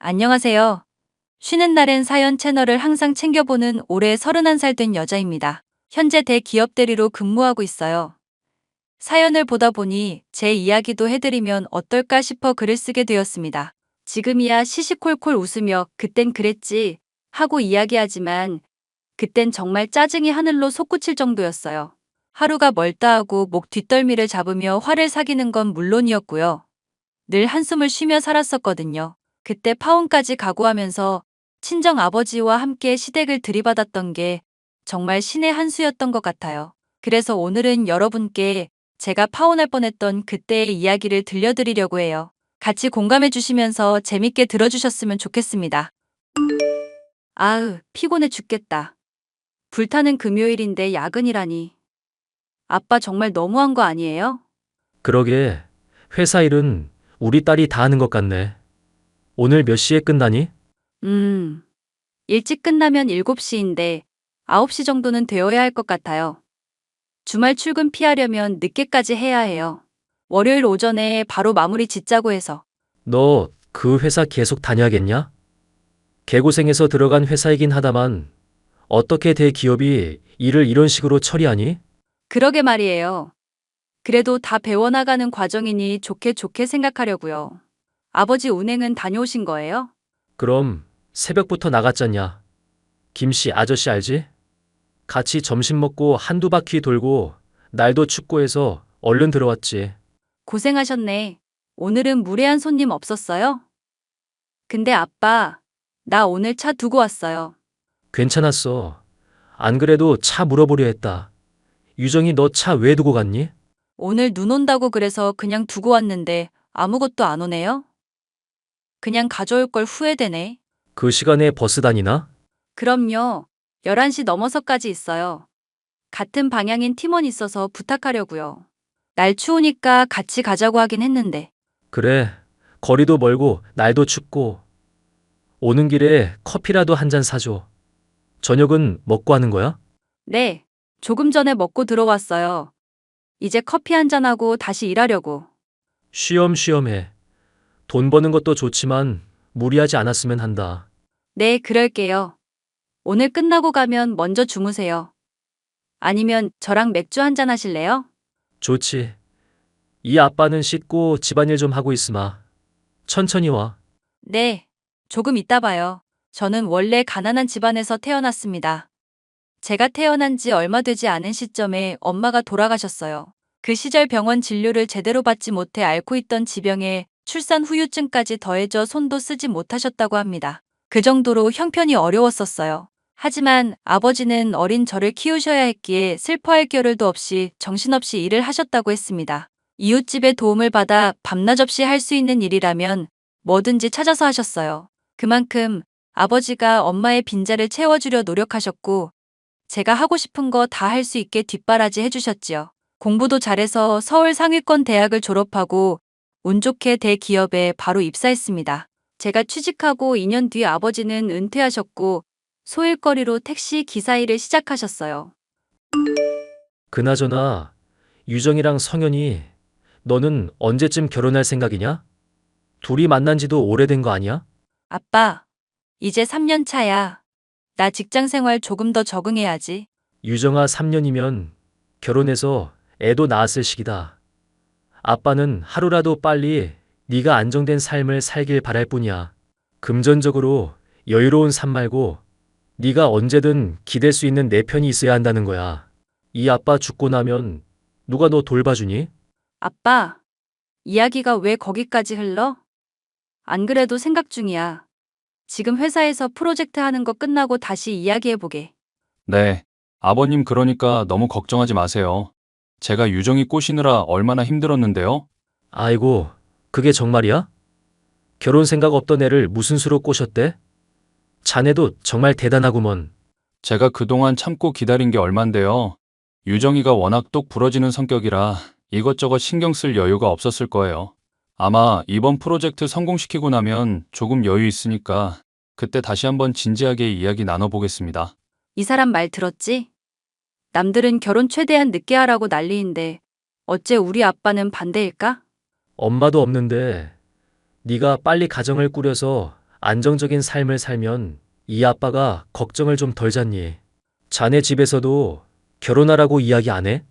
안녕하세요. 쉬는 날엔 사연 채널을 항상 챙겨보는 올해 31살 된 여자입니다. 현재 대기업 대리로 근무하고 있어요. 사연을 보다 보니 제 이야기도 해드리면 어떨까 싶어 글을 쓰게 되었습니다. 지금이야 시시콜콜 웃으며 그땐 그랬지 하고 이야기하지만 그땐 정말 짜증이 하늘로 솟구칠 정도였어요. 하루가 멀다 하고 목 뒷덜미를 잡으며 화를 사귀는 건 물론이었고요. 늘 한숨을 쉬며 살았었거든요. 그때 파혼까지 각오하면서 친정 아버지와 함께 시댁을 들이받았던 게 정말 신의 한 수였던 것 같아요. 그래서 오늘은 여러분께 제가 파혼할 뻔했던 그때의 이야기를 들려드리려고 해요. 같이 공감해 주시면서 재밌게 들어주셨으면 좋겠습니다. 아으, 피곤해 죽겠다. 불타는 금요일인데 야근이라니. 아빠 정말 너무한 거 아니에요? 그러게, 회사 일은 우리 딸이 다 하는 것 같네. 오늘 몇 시에 끝나니? 음, 일찍 끝나면 7시인데 9시 정도는 되어야 할 것 같아요. 주말 출근 피하려면 늦게까지 해야 해요. 월요일 오전에 바로 마무리 짓자고 해서. 너 그 회사 계속 다녀야겠냐? 개고생해서 들어간 회사이긴 하다만 어떻게 대기업이 일을 이런 식으로 처리하니? 그러게 말이에요. 그래도 다 배워나가는 과정이니 좋게 좋게 생각하려고요. 아버지 운행은 다녀오신 거예요? 그럼 새벽부터 나갔잖냐? 김씨 아저씨 알지? 같이 점심 먹고 한두 바퀴 돌고 날도 춥고 해서 얼른 들어왔지. 고생하셨네. 오늘은 무례한 손님 없었어요? 근데 아빠, 나 오늘 차 두고 왔어요. 괜찮았어. 안 그래도 차 물어보려 했다. 유정이 너 차 왜 두고 갔니? 오늘 눈 온다고 그래서 그냥 두고 왔는데 아무것도 안 오네요? 그냥 가져올 걸 후회되네. 그 시간에 버스 다니나? 그럼요. 11시 넘어서까지 있어요. 같은 방향인 팀원 있어서 부탁하려고요. 날 추우니까 같이 가자고 하긴 했는데. 그래, 거리도 멀고 날도 춥고 오는 길에 커피라도 한 잔 사줘. 저녁은 먹고 하는 거야? 네, 조금 전에 먹고 들어왔어요. 이제 커피 한 잔하고 다시 일하려고. 쉬엄쉬엄 해. 돈 버는 것도 좋지만 무리하지 않았으면 한다. 네, 그럴게요. 오늘 끝나고 가면 먼저 주무세요. 아니면 저랑 맥주 한 잔 하실래요? 좋지. 이 아빠는 씻고 집안일 좀 하고 있으마. 천천히 와. 네, 조금 이따 봐요. 저는 원래 가난한 집안에서 태어났습니다. 제가 태어난 지 얼마 되지 않은 시점에 엄마가 돌아가셨어요. 그 시절 병원 진료를 제대로 받지 못해 앓고 있던 지병에 출산 후유증까지 더해져 손도 쓰지 못하셨다고 합니다. 그 정도로 형편이 어려웠었어요. 하지만 아버지는 어린 저를 키우셔야 했기에 슬퍼할 겨를도 없이 정신없이 일을 하셨다고 했습니다. 이웃집의 도움을 받아 밤낮 없이 할 수 있는 일이라면 뭐든지 찾아서 하셨어요. 그만큼 아버지가 엄마의 빈자를 채워주려 노력하셨고 제가 하고 싶은 거 다 할 수 있게 뒷바라지 해주셨지요. 공부도 잘해서 서울 상위권 대학을 졸업하고 운 좋게 대기업에 바로 입사했습니다. 제가 취직하고 2년 뒤 아버지는 은퇴하셨고 소일거리로 택시 기사 일을 시작하셨어요. 그나저나 유정이랑 성현이 너는 언제쯤 결혼할 생각이냐? 둘이 만난 지도 오래된 거 아니야? 아빠, 이제 3년 차야. 나 직장 생활 조금 더 적응해야지. 유정아 3년이면 결혼해서 애도 낳았을 시기다. 아빠는 하루라도 빨리 네가 안정된 삶을 살길 바랄 뿐이야. 금전적으로 여유로운 삶 말고 네가 언제든 기댈 수 있는 내 편이 있어야 한다는 거야. 이 아빠 죽고 나면 누가 너 돌봐주니? 아빠, 이야기가 왜 거기까지 흘러? 안 그래도 생각 중이야. 지금 회사에서 프로젝트 하는 거 끝나고 다시 이야기해보게. 네, 아버님 그러니까 너무 걱정하지 마세요. 제가 유정이 꼬시느라 얼마나 힘들었는데요. 아이고, 그게 정말이야? 결혼 생각 없던 애를 무슨 수로 꼬셨대? 자네도 정말 대단하구먼. 제가 그동안 참고 기다린 게 얼만데요. 유정이가 워낙 똑 부러지는 성격이라 이것저것 신경 쓸 여유가 없었을 거예요. 아마 이번 프로젝트 성공시키고 나면 조금 여유 있으니까 그때 다시 한번 진지하게 이야기 나눠보겠습니다. 이 사람 말 들었지? 남들은 결혼 최대한 늦게 하라고 난리인데 어째 우리 아빠는 반대일까? 엄마도 없는데 네가 빨리 가정을 꾸려서 안정적인 삶을 살면 이 아빠가 걱정을 좀 덜 잡니? 자네 집에서도 결혼하라고 이야기 안 해?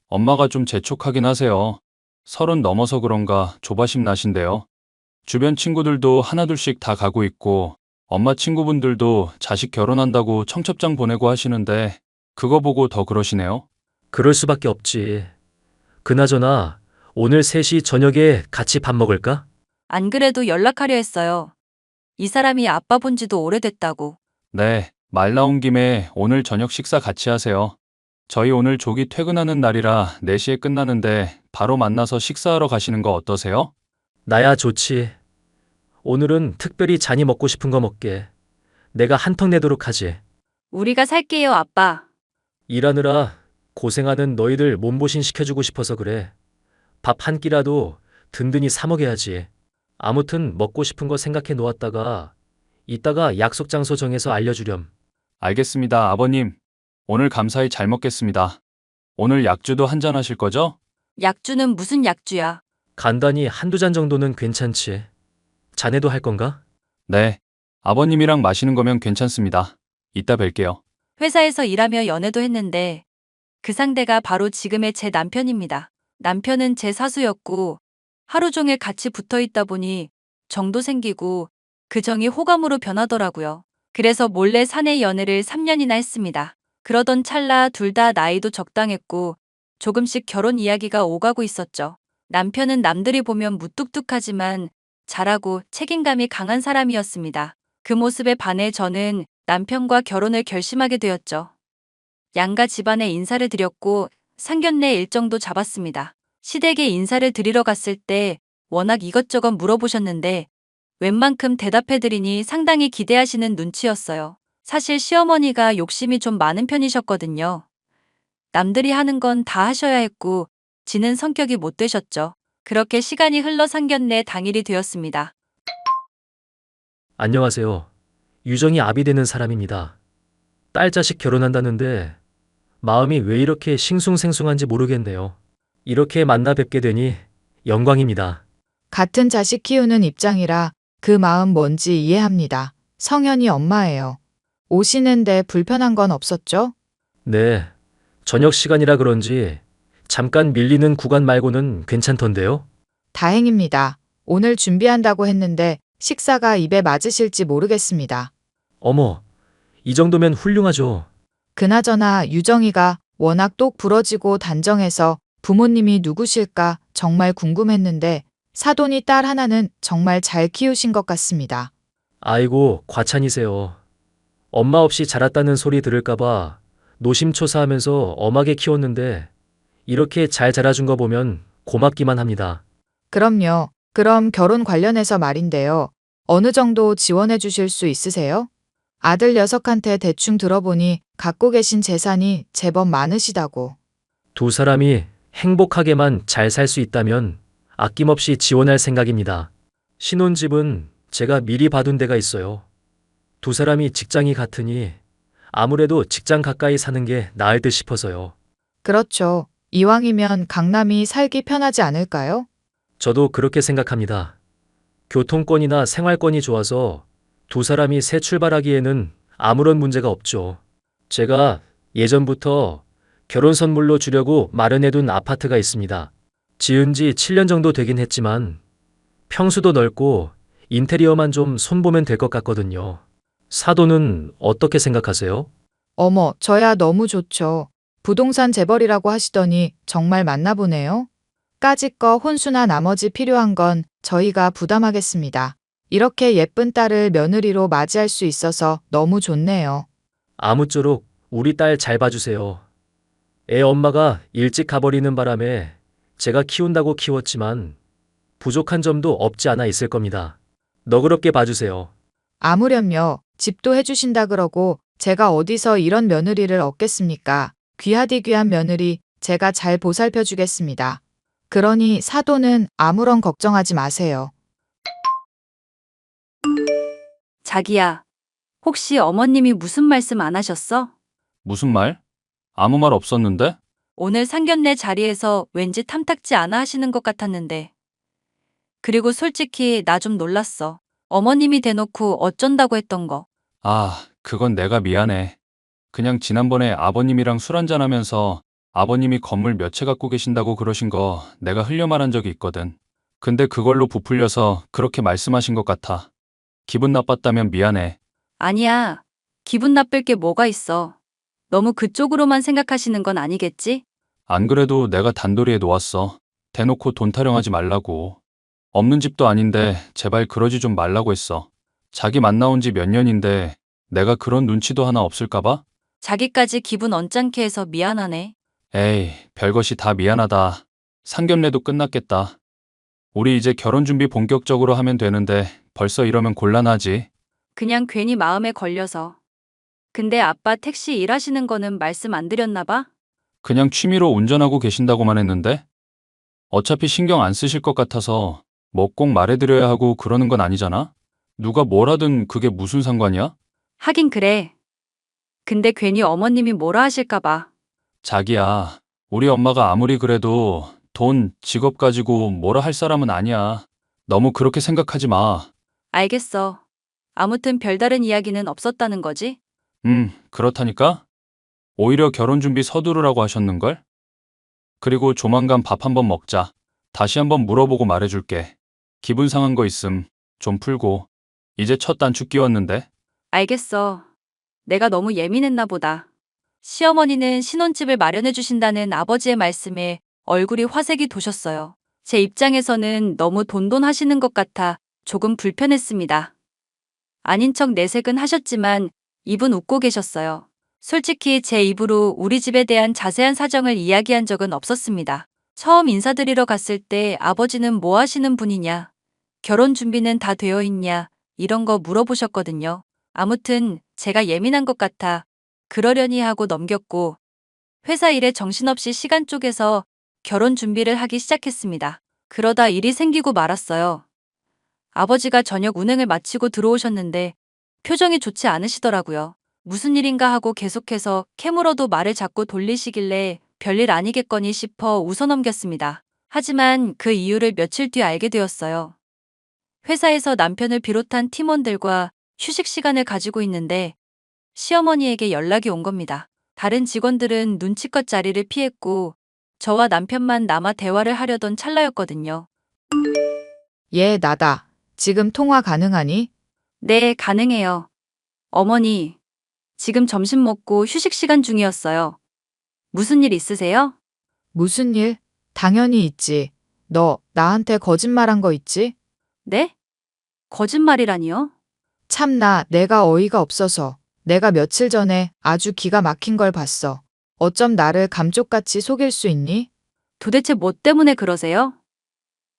엄마가 좀 재촉하긴 하세요. 30 넘어서 그런가 조바심 나신데요. 주변 친구들도 하나둘씩 다 가고 있고, 엄마 친구분들도 자식 결혼한다고 청첩장 보내고 하시는데, 그거 보고 더 그러시네요. 그럴 수밖에 없지. 그나저나 오늘 3시 저녁에 같이 밥 먹을까? 안 그래도 연락하려 했어요. 이 사람이 아빠 본 지도 오래됐다고. 네, 말 나온 김에 오늘 저녁 식사 같이 하세요. 저희 오늘 조기 퇴근하는 날이라 4시에 끝나는데 바로 만나서 식사하러 가시는 거 어떠세요? 나야 좋지. 오늘은 특별히 잔이 먹고 싶은 거 먹게. 내가 한턱 내도록 하지. 우리가 살게요, 아빠. 일하느라 고생하는 너희들 몸보신 시켜주고 싶어서 그래. 밥 한 끼라도 든든히 사 먹여야지. 아무튼 먹고 싶은 거 생각해 놓았다가 이따가 약속 장소 정해서 알려주렴. 알겠습니다, 아버님. 오늘 감사히 잘 먹겠습니다. 오늘 약주도 한잔 하실 거죠? 약주는 무슨 약주야? 간단히 한두 잔 정도는 괜찮지. 자네도 할 건가? 네, 아버님이랑 마시는 거면 괜찮습니다. 이따 뵐게요. 회사에서 일하며 연애도 했는데 그 상대가 바로 지금의 제 남편입니다. 남편은 제 사수였고 하루 종일 같이 붙어 있다 보니 정도 생기고 그 정이 호감으로 변하더라고요. 그래서 몰래 사내 연애를 3년이나 했습니다. 그러던 찰나 둘 다 나이도 적당했고 조금씩 결혼 이야기가 오가고 있었죠. 남편은 남들이 보면 무뚝뚝하지만 잘하고 책임감이 강한 사람이었습니다. 그 모습에 반해 저는 남편과 결혼을 결심하게 되었죠. 양가 집안에 인사를 드렸고 상견례 일정도 잡았습니다. 시댁에 인사를 드리러 갔을 때 워낙 이것저것 물어보셨는데 웬만큼 대답해드리니 상당히 기대하시는 눈치였어요. 사실 시어머니가 욕심이 좀 많은 편이셨거든요. 남들이 하는 건 다 하셔야 했고 지는 성격이 못 되셨죠. 그렇게 시간이 흘러 상견례 당일이 되었습니다. 안녕하세요. 유정이 아비 되는 사람입니다. 딸 자식 결혼한다는데 마음이 왜 이렇게 싱숭생숭한지 모르겠네요. 이렇게 만나 뵙게 되니 영광입니다. 같은 자식 키우는 입장이라 그 마음 뭔지 이해합니다. 성현이 엄마예요. 오시는데 불편한 건 없었죠? 네, 저녁 시간이라 그런지 잠깐 밀리는 구간 말고는 괜찮던데요. 다행입니다. 오늘 준비한다고 했는데 식사가 입에 맞으실지 모르겠습니다. 어머, 이 정도면 훌륭하죠. 그나저나 유정이가 워낙 똑 부러지고 단정해서 부모님이 누구실까 정말 궁금했는데 사돈이 딸 하나는 정말 잘 키우신 것 같습니다. 아이고, 과찬이세요. 엄마 없이 자랐다는 소리 들을까봐 노심초사하면서 엄하게 키웠는데 이렇게 잘 자라준 거 보면 고맙기만 합니다. 그럼요. 그럼 결혼 관련해서 말인데요. 어느 정도 지원해 주실 수 있으세요? 아들 녀석한테 대충 들어보니 갖고 계신 재산이 제법 많으시다고. 두 사람이 행복하게만 잘 살 수 있다면 아낌없이 지원할 생각입니다. 신혼집은 제가 미리 봐둔 데가 있어요. 두 사람이 직장이 같으니 아무래도 직장 가까이 사는 게 나을 듯 싶어서요. 그렇죠. 이왕이면 강남이 살기 편하지 않을까요? 저도 그렇게 생각합니다. 교통권이나 생활권이 좋아서 두 사람이 새 출발하기에는 아무런 문제가 없죠. 제가 예전부터 결혼 선물로 주려고 마련해둔 아파트가 있습니다. 지은 지 7년 정도 되긴 했지만 평수도 넓고 인테리어만 좀 손보면 될 것 같거든요. 사도는 어떻게 생각하세요? 어머, 저야 너무 좋죠. 부동산 재벌이라고 하시더니 정말 맞나 보네요. 까짓거 혼수나 나머지 필요한 건 저희가 부담하겠습니다. 이렇게 예쁜 딸을 며느리로 맞이할 수 있어서 너무 좋네요. 아무쪼록 우리 딸 잘 봐주세요. 애 엄마가 일찍 가버리는 바람에 제가 키운다고 키웠지만 부족한 점도 없지 않아 있을 겁니다. 너그럽게 봐주세요. 아무렴요. 집도 해주신다 그러고 제가 어디서 이런 며느리를 얻겠습니까? 귀하디 귀한 며느리 제가 잘 보살펴 주겠습니다. 그러니 사도는 아무런 걱정하지 마세요. 자기야, 혹시 어머님이 무슨 말씀 안 하셨어? 무슨 말? 아무 말 없었는데? 오늘 상견례 자리에서 왠지 탐탁지 않아 하시는 것 같았는데. 그리고 솔직히 나 좀 놀랐어. 어머님이 대놓고 어쩐다고 했던 거. 아, 그건 내가 미안해. 그냥 지난번에 아버님이랑 술 한잔하면서 아버님이 건물 몇 채 갖고 계신다고 그러신 거 내가 흘려 말한 적이 있거든. 근데 그걸로 부풀려서 그렇게 말씀하신 것 같아. 기분 나빴다면 미안해. 아니야. 기분 나쁠 게 뭐가 있어. 너무 그쪽으로만 생각하시는 건 아니겠지? 안 그래도 내가 단도리에 놓았어. 대놓고 돈 타령하지 말라고. 없는 집도 아닌데 제발 그러지 좀 말라고 했어. 자기 만나온 지 몇 년인데 내가 그런 눈치도 하나 없을까 봐? 자기까지 기분 언짢게 해서 미안하네. 에이, 별것이 다 미안하다. 상견례도 끝났겠다. 우리 이제 결혼 준비 본격적으로 하면 되는데 벌써 이러면 곤란하지. 그냥 괜히 마음에 걸려서. 근데 아빠 택시 일하시는 거는 말씀 안 드렸나 봐? 그냥 취미로 운전하고 계신다고만 했는데? 어차피 신경 안 쓰실 것 같아서 뭐 꼭 말해드려야 하고 그러는 건 아니잖아? 누가 뭘 하든 그게 무슨 상관이야? 하긴 그래. 근데 괜히 어머님이 뭐라 하실까 봐. 자기야, 우리 엄마가 아무리 그래도 돈, 직업 가지고 뭐라 할 사람은 아니야. 너무 그렇게 생각하지 마. 알겠어. 아무튼 별다른 이야기는 없었다는 거지? 그렇다니까? 오히려 결혼 준비 서두르라고 하셨는걸? 그리고 조만간 밥 한번 먹자. 다시 한번 물어보고 말해줄게. 기분 상한 거 있음 좀 풀고. 이제 첫 단추 끼웠는데. 알겠어. 내가 너무 예민했나 보다. 시어머니는 신혼집을 마련해 주신다는 아버지의 말씀에 얼굴이 화색이 도셨어요. 제 입장에서는 너무 돈돈하시는 것 같아 조금 불편했습니다. 아닌 척 내색은 하셨지만 입은 웃고 계셨어요. 솔직히 제 입으로 우리 집에 대한 자세한 사정을 이야기한 적은 없었습니다. 처음 인사드리러 갔을 때 아버지는 뭐 하시는 분이냐, 결혼 준비는 다 되어 있냐, 이런 거 물어보셨거든요. 아무튼 제가 예민한 것 같아 그러려니 하고 넘겼고 회사 일에 정신없이 시간 쪼개서 결혼 준비를 하기 시작했습니다. 그러다 일이 생기고 말았어요. 아버지가 저녁 운행을 마치고 들어오셨는데 표정이 좋지 않으시더라고요. 무슨 일인가 하고 계속해서 캐물어도 말을 자꾸 돌리시길래 별일 아니겠거니 싶어 웃어넘겼습니다. 하지만 그 이유를 며칠 뒤 알게 되었어요. 회사에서 남편을 비롯한 팀원들과 휴식 시간을 가지고 있는데 시어머니에게 연락이 온 겁니다. 다른 직원들은 눈치껏 자리를 피했고 저와 남편만 남아 대화를 하려던 찰나였거든요. 예, 나다. 지금 통화 가능하니? 네, 가능해요. 어머니, 지금 점심 먹고 휴식 시간 중이었어요. 무슨 일 있으세요? 무슨 일? 당연히 있지. 너 나한테 거짓말한 거 있지? 네? 거짓말이라니요? 참나, 내가 어이가 없어서. 내가 며칠 전에 아주 기가 막힌 걸 봤어. 어쩜 나를 감쪽같이 속일 수 있니? 도대체 뭐 때문에 그러세요?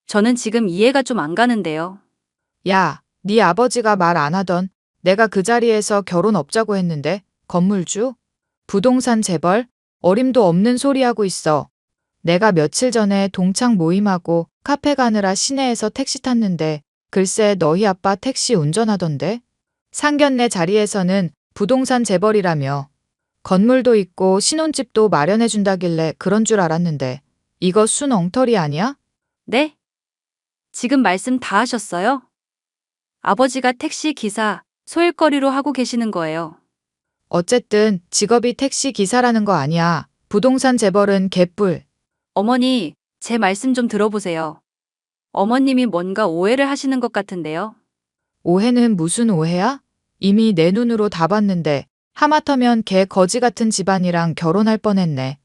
저는 지금 이해가 좀 안 가는데요. 야, 네 아버지가 말 안 하던 내가 그 자리에서 결혼 없자고 했는데 건물주? 부동산 재벌? 어림도 없는 소리 하고 있어. 내가 며칠 전에 동창 모임하고 카페 가느라 시내에서 택시 탔는데 글쎄 너희 아빠 택시 운전하던데? 상견례 자리에서는 부동산 재벌이라며. 건물도 있고 신혼집도 마련해 준다길래 그런 줄 알았는데 이거 순 엉터리 아니야? 네? 지금 말씀 다 하셨어요? 아버지가 택시 기사, 소일거리로 하고 계시는 거예요. 어쨌든 직업이 택시 기사라는 거 아니야. 부동산 재벌은 개뿔. 어머니, 제 말씀 좀 들어보세요. 어머님이 뭔가 오해를 하시는 것 같은데요. 오해는 무슨 오해야? 이미 내 눈으로 다 봤는데 하마터면 개 거지 같은 집안이랑 결혼할 뻔했네.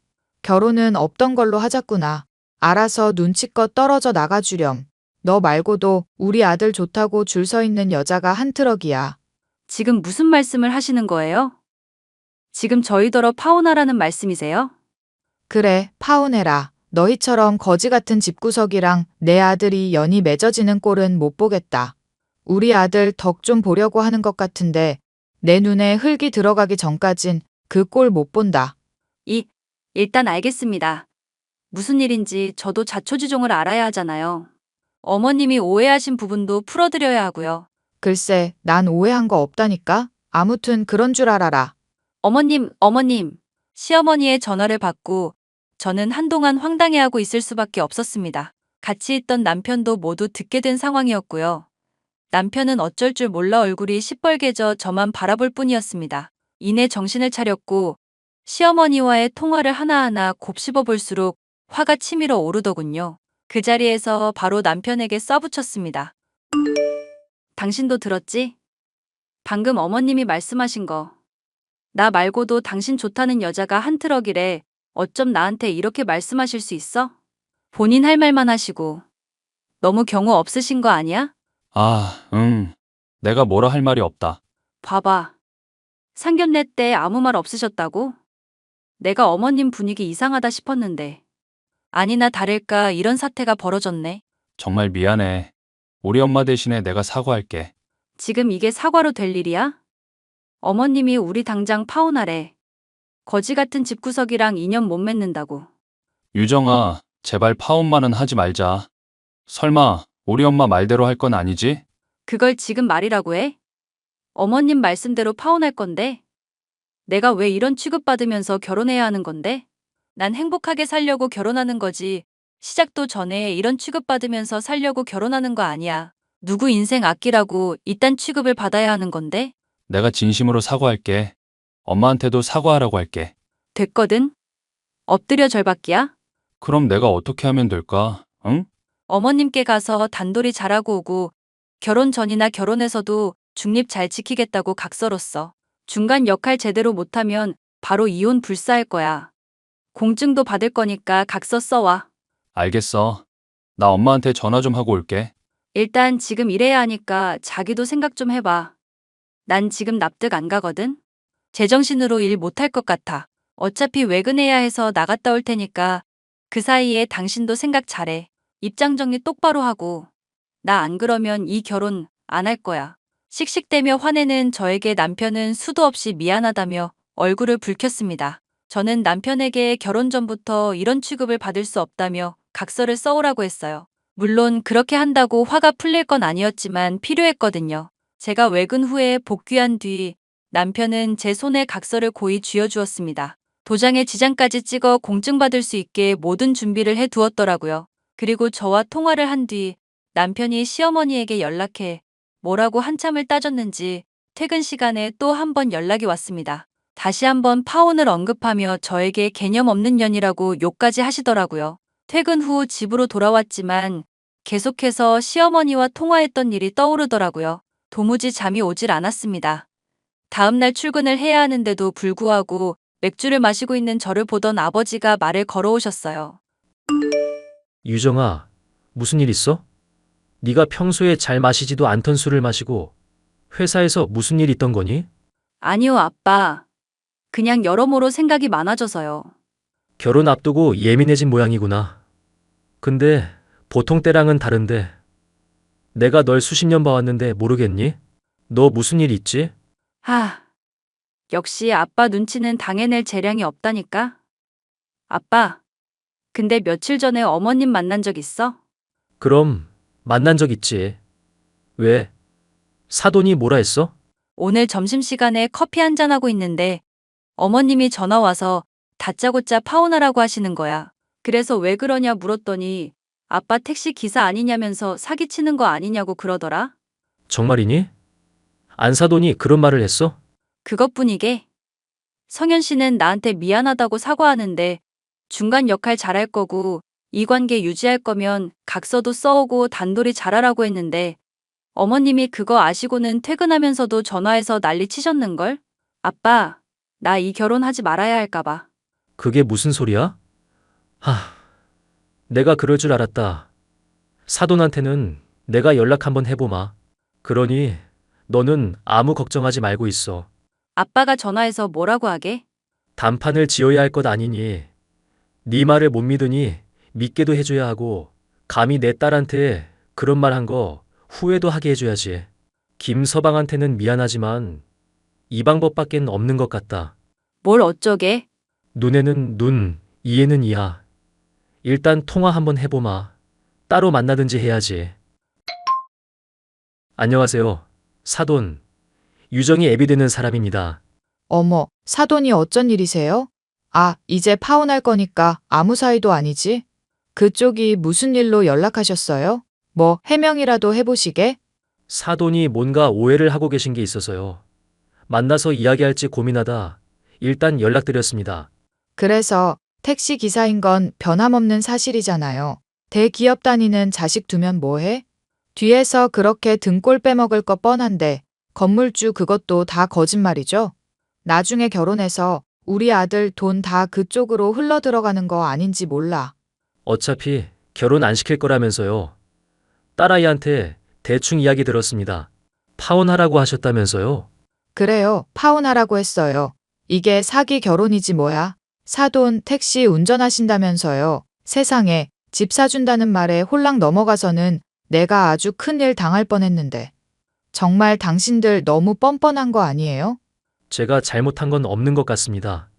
결혼은 없던 걸로 하자꾸나. 알아서 눈치껏 떨어져 나가주렴. 너 말고도 우리 아들 좋다고 줄 서 있는 여자가 한 트럭이야. 지금 무슨 말씀을 하시는 거예요? 지금 저희더러 파혼하라는 말씀이세요? 그래, 파혼해라. 너희처럼 거지 같은 집구석이랑 내 아들이 연이 맺어지는 꼴은 못 보겠다. 우리 아들 덕 좀 보려고 하는 것 같은데 내 눈에 흙이 들어가기 전까진 그 꼴 못 본다. 일단 알겠습니다. 무슨 일인지 저도 자초지종을 알아야 하잖아요. 어머님이 오해하신 부분도 풀어드려야 하고요. 글쎄, 난 오해한 거 없다니까? 아무튼 그런 줄 알아라. 어머님. 시어머니의 전화를 받고 저는 한동안 황당해하고 있을 수밖에 없었습니다. 같이 있던 남편도 모두 듣게 된 상황이었고요. 남편은 어쩔 줄 몰라 얼굴이 시뻘개져 저만 바라볼 뿐이었습니다. 이내 정신을 차렸고 시어머니와의 통화를 하나하나 곱씹어 볼수록 화가 치밀어 오르더군요. 그 자리에서 바로 남편에게 쏴붙였습니다. 당신도 들었지? 방금 어머님이 말씀하신 거. 나 말고도 당신 좋다는 여자가 한 트럭이래. 어쩜 나한테 이렇게 말씀하실 수 있어? 본인 할 말만 하시고. 너무 경우 없으신 거 아니야? 아, 내가 뭐라 할 말이 없다. 봐봐. 상견례 때 아무 말 없으셨다고? 내가 어머님 분위기 이상하다 싶었는데. 아니나 다를까 이런 사태가 벌어졌네. 정말 미안해. 우리 엄마 대신에 내가 사과할게. 지금 이게 사과로 될 일이야? 어머님이 우리 당장 파혼하래. 거지 같은 집구석이랑 인연 못 맺는다고. 유정아, 제발 파혼만은 하지 말자. 설마 우리 엄마 말대로 할 건 아니지? 그걸 지금 말이라고 해? 어머님 말씀대로 파혼할 건데? 내가 왜 이런 취급받으면서 결혼해야 하는 건데? 난 행복하게 살려고 결혼하는 거지. 시작도 전에 이런 취급받으면서 살려고 결혼하는 거 아니야. 누구 인생 아끼라고 이딴 취급을 받아야 하는 건데? 내가 진심으로 사과할게. 엄마한테도 사과하라고 할게. 됐거든? 엎드려 절받기야? 그럼 내가 어떻게 하면 될까? 응? 어머님께 가서 단돌이 잘하고 오고 결혼 전이나 결혼해서도 중립 잘 지키겠다고 각서로써 중간 역할 제대로 못하면 바로 이혼 불사할 거야. 공증도 받을 거니까 각서 써와. 알겠어. 나 엄마한테 전화 좀 하고 올게. 일단 지금 일해야 하니까 자기도 생각 좀 해봐. 난 지금 납득 안 가거든? 제정신으로 일 못할 것 같아. 어차피 외근해야 해서 나갔다 올 테니까 그 사이에 당신도 생각 잘해. 입장 정리 똑바로 하고. 나 안 그러면 이 결혼 안 할 거야. 씩씩대며 화내는 저에게 남편은 수도 없이 미안하다며 얼굴을 붉혔습니다. 저는 남편에게 결혼 전부터 이런 취급을 받을 수 없다며 각서를 써오라고 했어요. 물론 그렇게 한다고 화가 풀릴 건 아니었지만 필요했거든요. 제가 외근 후에 복귀한 뒤 남편은 제 손에 각서를 고이 쥐어주었습니다. 도장에 지장까지 찍어 공증받을 수 있게 모든 준비를 해두었더라고요. 그리고 저와 통화를 한 뒤 남편이 시어머니에게 연락해 뭐라고 한참을 따졌는지 퇴근 시간에 또 한 번 연락이 왔습니다. 다시 한번 파혼을 언급하며 저에게 개념 없는 년이라고 욕까지 하시더라고요. 퇴근 후 집으로 돌아왔지만 계속해서 시어머니와 통화했던 일이 떠오르더라고요. 도무지 잠이 오질 않았습니다. 다음날 출근을 해야 하는데도 불구하고 맥주를 마시고 있는 저를 보던 아버지가 말을 걸어오셨어요. 유정아, 무슨 일 있어? 네가 평소에 잘 마시지도 않던 술을 마시고 회사에서 무슨 일 있던 거니? 아니요, 아빠. 그냥 여러모로 생각이 많아져서요. 결혼 앞두고 예민해진 모양이구나. 근데 보통 때랑은 다른데 내가 널 수십 년 봐왔는데 모르겠니? 너 무슨 일 있지? 역시 아빠 눈치는 당해낼 재량이 없다니까? 아빠, 근데 며칠 전에 어머님 만난 적 있어? 그럼 만난 적 있지. 왜? 사돈이 뭐라 했어? 오늘 점심시간에 커피 한잔하고 있는데 어머님이 전화 와서 다짜고짜 파혼하라고 하시는 거야. 그래서 왜 그러냐 물었더니 아빠 택시 기사 아니냐면서 사기치는 거 아니냐고 그러더라. 정말이니? 안사돈이 그런 말을 했어? 그것뿐이게. 성현 씨는 나한테 미안하다고 사과하는데 중간 역할 잘할 거고 이 관계 유지할 거면 각서도 써오고 단돌이 잘하라고 했는데 어머님이 그거 아시고는 퇴근하면서도 전화해서 난리 치셨는걸? 아빠, 나 이 결혼하지 말아야 할까봐. 그게 무슨 소리야? 내가 그럴 줄 알았다. 사돈한테는 내가 연락 한번 해보마. 그러니 너는 아무 걱정하지 말고 있어. 아빠가 전화해서 뭐라고 하게? 단판을 지어야 할 것 아니니 네 말을 못 믿으니 믿게도 해줘야 하고 감히 내 딸한테 그런 말 한 거 후회도 하게 해줘야지. 김서방한테는 미안하지만 이 방법밖엔 없는 것 같다. 뭘 어쩌게? 눈에는 눈, 이에는 이야. 일단 통화 한번 해보마. 따로 만나든지 해야지. 안녕하세요. 사돈. 유정이 애비 되는 사람입니다. 어머, 사돈이 어쩐 일이세요? 아, 이제 파혼할 거니까 아무 사이도 아니지? 그쪽이 무슨 일로 연락하셨어요? 뭐 해명이라도 해보시게? 사돈이 뭔가 오해를 하고 계신 게 있어서요. 만나서 이야기할지 고민하다 일단 연락드렸습니다. 그래서 택시 기사인 건 변함없는 사실이잖아요. 대기업 다니는 자식 두면 뭐해? 뒤에서 그렇게 등골 빼먹을 거 뻔한데 건물주 그것도 다 거짓말이죠? 나중에 결혼해서 우리 아들 돈 다 그쪽으로 흘러 들어가는 거 아닌지 몰라. 어차피 결혼 안 시킬 거라면서요. 딸아이한테 대충 이야기 들었습니다. 파혼하라고 하셨다면서요. 그래요. 파혼하라고 했어요. 이게 사기 결혼이지 뭐야. 사돈 택시 운전하신다면서요. 세상에 집 사준다는 말에 홀랑 넘어가서는 내가 아주 큰일 당할 뻔했는데. 정말 당신들 너무 뻔뻔한 거 아니에요? 제가 잘못한 건 없는 것 같습니다.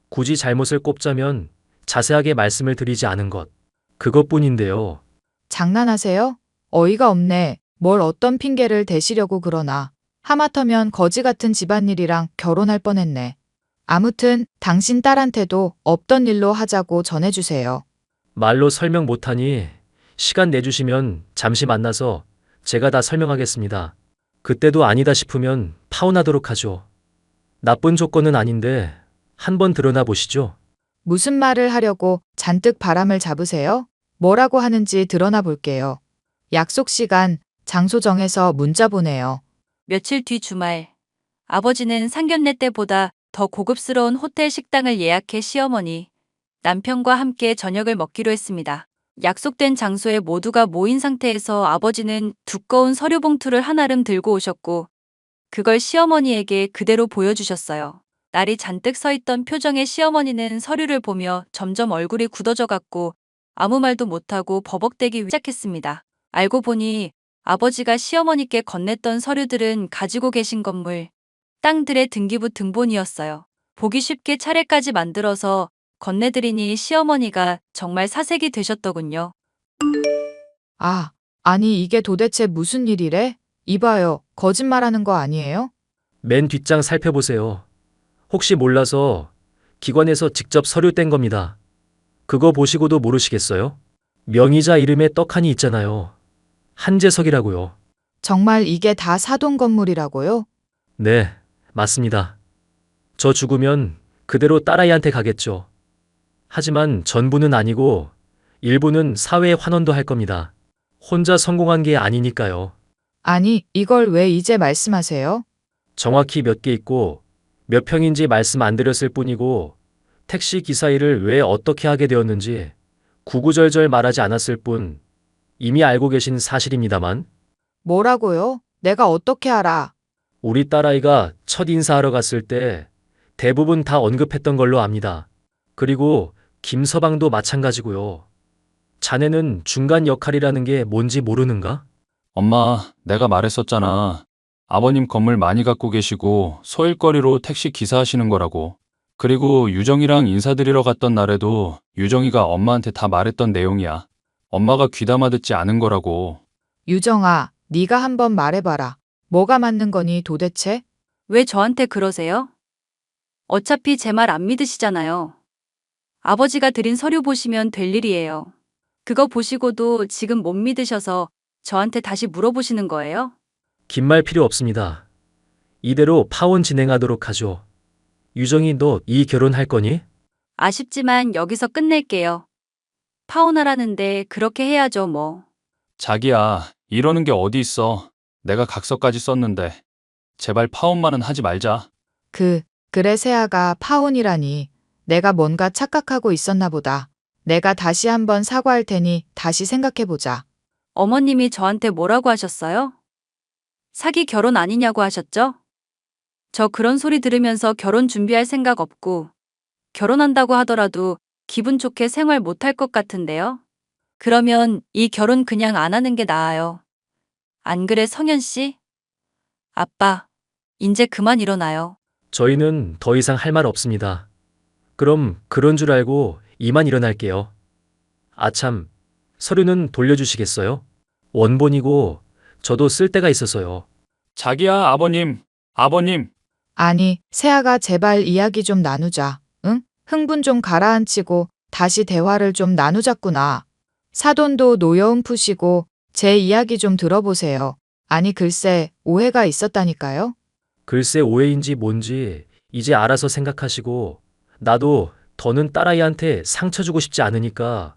굳이 잘못을 꼽자면 자세하게 말씀을 드리지 않은 것. 그것뿐인데요. 장난하세요? 어이가 없네. 뭘 어떤 핑계를 대시려고 그러나. 하마터면 거지 같은 집안일이랑 결혼할 뻔했네. 아무튼 당신 딸한테도 없던 일로 하자고 전해주세요. 말로 설명 못하니 시간 내주시면 잠시 만나서 제가 다 설명하겠습니다. 그때도 아니다 싶으면 파혼하도록 하죠. 나쁜 조건은 아닌데 한번 드러나 보시죠. 무슨 말을 하려고 잔뜩 바람을 잡으세요? 뭐라고 하는지 드러나 볼게요. 약속 시간, 장소 정해서 문자 보내요. 며칠 뒤 주말, 아버지는 상견례 때보다 더 고급스러운 호텔 식당을 예약해 시어머니, 남편과 함께 저녁을 먹기로 했습니다. 약속된 장소에 모두가 모인 상태에서 아버지는 두꺼운 서류 봉투를 한아름 들고 오셨고, 그걸 시어머니에게 그대로 보여주셨어요. 날이 잔뜩 서 있던 표정의 시어머니는 서류를 보며 점점 얼굴이 굳어져 갔고 아무 말도 못하고 버벅대기 시작했습니다. 알고 보니 아버지가 시어머니께 건넸던 서류들은 가지고 계신 건물, 땅들의 등기부 등본이었어요. 보기 쉽게 차례까지 만들어서 건네드리니 시어머니가 정말 사색이 되셨더군요. 아, 아니 이게 도대체 무슨 일이래? 이봐요, 거짓말하는 거 아니에요? 맨 뒷장 살펴보세요. 혹시 몰라서 기관에서 직접 서류 뗀 겁니다. 그거 보시고도 모르시겠어요? 명의자 이름에 떡하니 있잖아요. 한재석이라고요. 정말 이게 다 사돈 건물이라고요? 네, 맞습니다. 저 죽으면 그대로 딸아이한테 가겠죠. 하지만 전부는 아니고 일부는 사회에 환원도 할 겁니다. 혼자 성공한 게 아니니까요. 아니, 이걸 왜 이제 말씀하세요? 정확히 몇 개 있고 몇 평인지 말씀 안 드렸을 뿐이고 택시 기사 일을 왜 어떻게 하게 되었는지 구구절절 말하지 않았을 뿐 이미 알고 계신 사실입니다만 뭐라고요? 내가 어떻게 알아? 우리 딸아이가 첫 인사하러 갔을 때 대부분 다 언급했던 걸로 압니다. 그리고 김서방도 마찬가지고요. 자네는 중간 역할이라는 게 뭔지 모르는가? 엄마, 내가 말했었잖아. 아버님 건물 많이 갖고 계시고 소일거리로 택시 기사 하시는 거라고. 그리고 유정이랑 인사드리러 갔던 날에도 유정이가 엄마한테 다 말했던 내용이야. 엄마가 귀담아 듣지 않은 거라고. 유정아, 네가 한번 말해봐라. 뭐가 맞는 거니 도대체? 왜 저한테 그러세요? 어차피 제 말 안 믿으시잖아요. 아버지가 드린 서류 보시면 될 일이에요. 그거 보시고도 지금 못 믿으셔서 저한테 다시 물어보시는 거예요? 긴 말 필요 없습니다. 이대로 파혼 진행하도록 하죠. 유정이 너 이 결혼할 거니? 아쉽지만 여기서 끝낼게요. 파혼하라는데 그렇게 해야죠, 뭐. 자기야, 이러는 게 어디 있어. 내가 각서까지 썼는데. 제발 파혼만은 하지 말자. 그래 세아가 파혼이라니. 내가 뭔가 착각하고 있었나 보다. 내가 다시 한번 사과할 테니 다시 생각해보자. 어머님이 저한테 뭐라고 하셨어요? 사기 결혼 아니냐고 하셨죠? 저 그런 소리 들으면서 결혼 준비할 생각 없고, 결혼한다고 하더라도 기분 좋게 생활 못할 것 같은데요? 그러면 이 결혼 그냥 안 하는 게 나아요. 안 그래, 성현 씨? 아빠, 이제 그만 일어나요. 저희는 더 이상 할 말 없습니다. 그럼 그런 줄 알고 이만 일어날게요. 아참, 서류는 돌려주시겠어요? 원본이고 저도 쓸 데가 있어서요. 자기야, 아버님. 아니, 세아가 제발 이야기 좀 나누자. 응? 흥분 좀 가라앉히고 다시 대화를 좀 나누자꾸나. 사돈도 노여움 푸시고 제 이야기 좀 들어보세요. 아니 글쎄, 오해가 있었다니까요. 글쎄 오해인지 뭔지 이제 알아서 생각하시고 나도 더는 딸아이한테 상처 주고 싶지 않으니까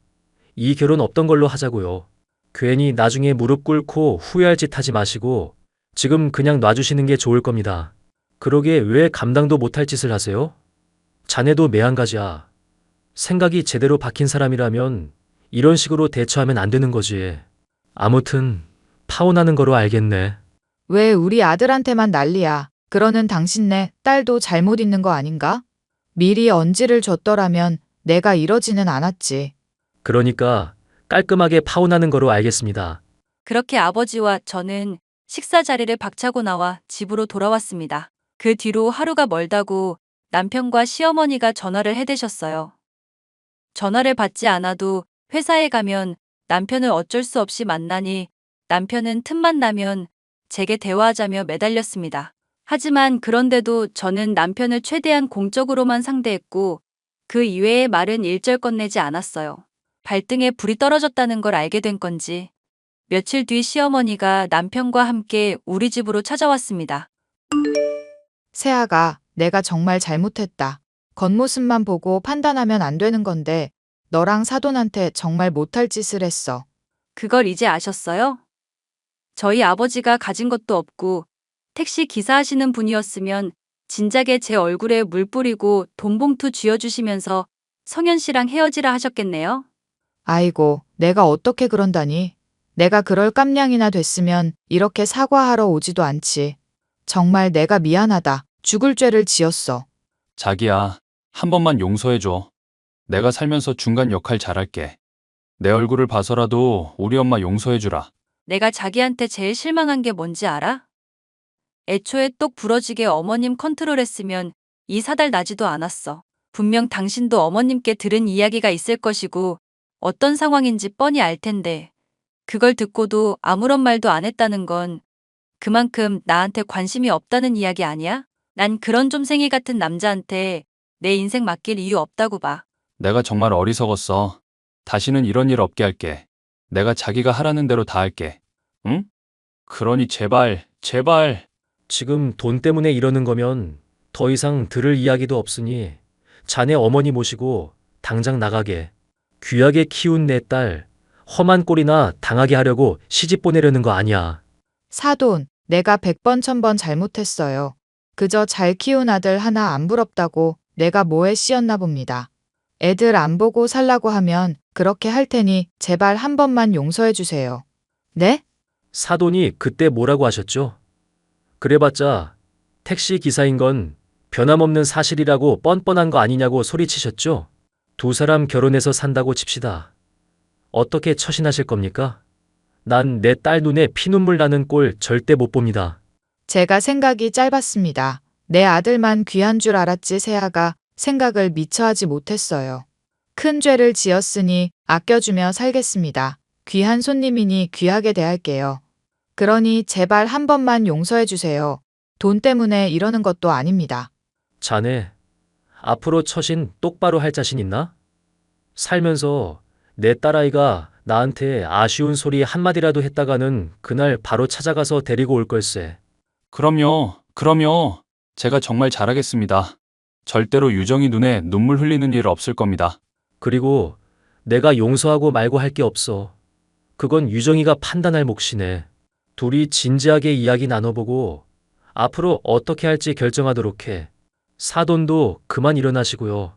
이 결혼 없던 걸로 하자고요. 괜히 나중에 무릎 꿇고 후회할 짓 하지 마시고 지금 그냥 놔주시는 게 좋을 겁니다. 그러게 왜 감당도 못할 짓을 하세요? 자네도 매한가지야. 생각이 제대로 박힌 사람이라면 이런 식으로 대처하면 안 되는 거지. 아무튼 파혼하는 거로 알겠네. 왜 우리 아들한테만 난리야. 그러는 당신네 딸도 잘못 있는 거 아닌가? 미리 언지를 줬더라면 내가 이러지는 않았지. 그러니까 깔끔하게 파혼하는 거로 알겠습니다. 그렇게 아버지와 저는 식사 자리를 박차고 나와 집으로 돌아왔습니다. 그 뒤로 하루가 멀다고 남편과 시어머니가 전화를 해대셨어요. 전화를 받지 않아도 회사에 가면 남편을 어쩔 수 없이 만나니 남편은 틈만 나면 제게 대화하자며 매달렸습니다. 하지만 그런데도 저는 남편을 최대한 공적으로만 상대했고 그 이외의 말은 일절 건네지 않았어요. 발등에 불이 떨어졌다는 걸 알게 된 건지 며칠 뒤 시어머니가 남편과 함께 우리 집으로 찾아왔습니다. 세아가 내가 정말 잘못했다. 겉모습만 보고 판단하면 안 되는 건데 너랑 사돈한테 정말 못할 짓을 했어. 그걸 이제 아셨어요? 저희 아버지가 가진 것도 없고 택시 기사하시는 분이었으면 진작에 제 얼굴에 물 뿌리고 돈봉투 쥐어주시면서 성현 씨랑 헤어지라 하셨겠네요. 아이고, 내가 어떻게 그런다니. 내가 그럴 깜냥이나 됐으면 이렇게 사과하러 오지도 않지. 정말 내가 미안하다. 죽을 죄를 지었어. 자기야, 한 번만 용서해줘. 내가 살면서 중간 역할 잘할게. 내 얼굴을 봐서라도 우리 엄마 용서해주라. 내가 자기한테 제일 실망한 게 뭔지 알아? 애초에 똑 부러지게 어머님 컨트롤했으면 이 사달 나지도 않았어. 분명 당신도 어머님께 들은 이야기가 있을 것이고 어떤 상황인지 뻔히 알 텐데 그걸 듣고도 아무런 말도 안 했다는 건 그만큼 나한테 관심이 없다는 이야기 아니야? 난 그런 좀생이 같은 남자한테 내 인생 맡길 이유 없다고 봐. 내가 정말 어리석었어. 다시는 이런 일 없게 할게. 내가 자기가 하라는 대로 다 할게. 응? 그러니 제발, 제발. 지금 돈 때문에 이러는 거면 더 이상 들을 이야기도 없으니 자네 어머니 모시고 당장 나가게. 귀하게 키운 내 딸 험한 꼴이나 당하게 하려고 시집 보내려는 거 아니야. 사돈, 내가 100번 1000번 잘못했어요. 그저 잘 키운 아들 하나 안 부럽다고 내가 뭐에 씌었나 봅니다. 애들 안 보고 살라고 하면 그렇게 할 테니 제발 한 번만 용서해 주세요. 네? 사돈이 그때 뭐라고 하셨죠? 그래봤자 택시 기사인 건 변함없는 사실이라고 뻔뻔한 거 아니냐고 소리치셨죠? 두 사람 결혼해서 산다고 칩시다. 어떻게 처신하실 겁니까? 난 내 딸 눈에 피눈물 나는 꼴 절대 못 봅니다. 제가 생각이 짧았습니다. 내 아들만 귀한 줄 알았지 세아가 생각을 미처 하지 못했어요. 큰 죄를 지었으니 아껴주며 살겠습니다. 귀한 손님이니 귀하게 대할게요. 그러니 제발 한 번만 용서해 주세요. 돈 때문에 이러는 것도 아닙니다. 자네, 앞으로 처신 똑바로 할 자신 있나? 살면서 내 딸아이가 나한테 아쉬운 소리 한마디라도 했다가는 그날 바로 찾아가서 데리고 올 걸세. 그럼요, 그럼요. 제가 정말 잘하겠습니다. 절대로 유정이 눈에 눈물 흘리는 일 없을 겁니다. 그리고 내가 용서하고 말고 할 게 없어. 그건 유정이가 판단할 몫이네. 둘이 진지하게 이야기 나눠보고 앞으로 어떻게 할지 결정하도록 해. 사돈도 그만 일어나시고요.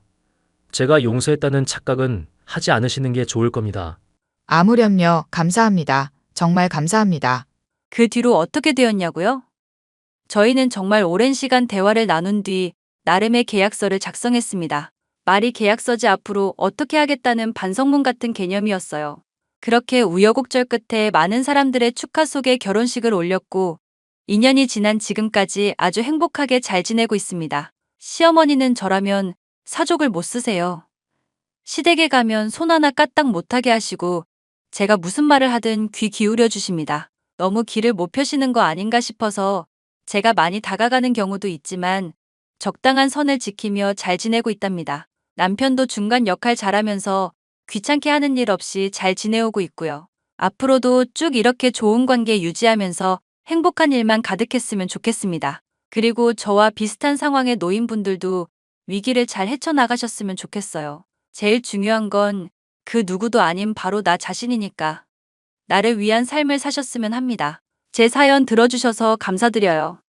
제가 용서했다는 착각은 하지 않으시는 게 좋을 겁니다. 아무렴요. 감사합니다. 정말 감사합니다. 그 뒤로 어떻게 되었냐고요? 저희는 정말 오랜 시간 대화를 나눈 뒤 나름의 계약서를 작성했습니다. 말이 계약서지 앞으로 어떻게 하겠다는 반성문 같은 개념이었어요. 그렇게 우여곡절 끝에 많은 사람들의 축하 속에 결혼식을 올렸고 2년이 지난 지금까지 아주 행복하게 잘 지내고 있습니다. 시어머니는 저라면 사족을 못 쓰세요. 시댁에 가면 손 하나 까딱 못하게 하시고 제가 무슨 말을 하든 귀 기울여 주십니다. 너무 길을 못 펴시는 거 아닌가 싶어서 제가 많이 다가가는 경우도 있지만 적당한 선을 지키며 잘 지내고 있답니다. 남편도 중간 역할 잘하면서 귀찮게 하는 일 없이 잘 지내오고 있고요. 앞으로도 쭉 이렇게 좋은 관계 유지하면서 행복한 일만 가득했으면 좋겠습니다. 그리고 저와 비슷한 상황의 노인분들도 위기를 잘 헤쳐나가셨으면 좋겠어요. 제일 중요한 건 그 누구도 아닌 바로 나 자신이니까 나를 위한 삶을 사셨으면 합니다. 제 사연 들어주셔서 감사드려요.